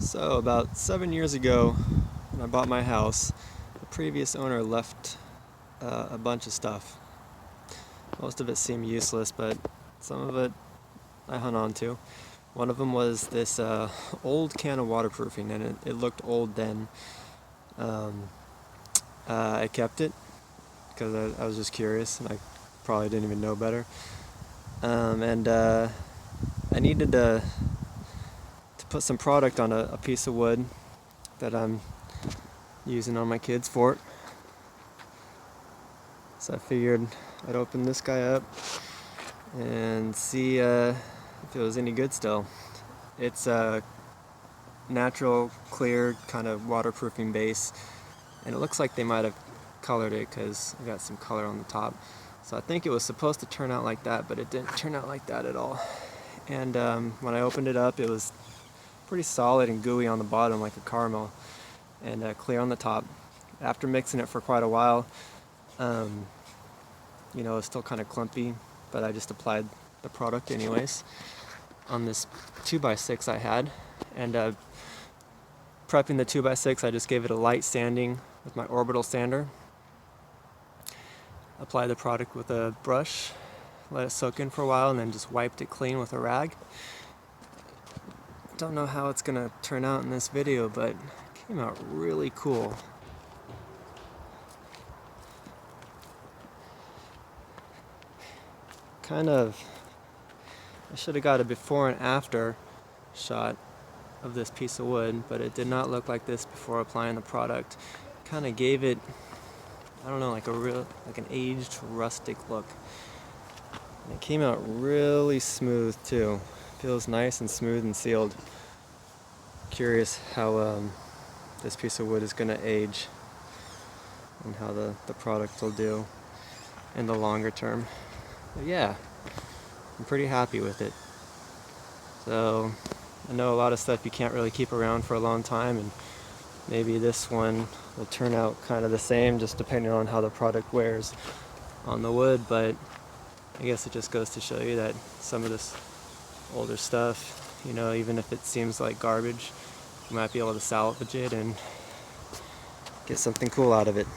So about 7 years ago, when I bought my house, the previous owner left a bunch of stuff. Most of it seemed useless, but some of it I hung on to. One of them was this old can of waterproofing, and it looked old then. Um, I kept it because I was just curious, and I probably didn't even know better. And I needed to put some product on a piece of wood that I'm using on my kids' fort. So I figured I'd open this guy up and see if it was any good still. It's a natural, clear, kind of waterproofing base, and it looks like they might have colored it because I got some color on the top. So I think it was supposed to turn out like that, but it didn't turn out like that at all. And when I opened it up, it was pretty solid and gooey on the bottom, like a caramel, and clear on the top. After mixing it for quite a while, it's still kind of clumpy, but I just applied the product anyways on this 2x6 I had. And prepping the 2x6, I just gave it a light sanding with my orbital sander. Applied the product with a brush, let it soak in for a while, and then just wiped it clean with a rag. Don't know how it's gonna turn out in this video, but it came out really cool. I should have got a before and after shot of this piece of wood, but it did not look like this before applying the product. Kind of gave it, I don't know, like an aged rustic look. And it came out really smooth too. Feels nice and smooth and sealed. Curious how this piece of wood is going to age and how the product will do in the longer term. But yeah, I'm pretty happy with it. So I know a lot of stuff you can't really keep around for a long time, and maybe this one will turn out kind of the same, just depending on how the product wears on the wood. But I guess it just goes to show you that some of this older stuff, even if it seems like garbage, you might be able to salvage it and get something cool out of it.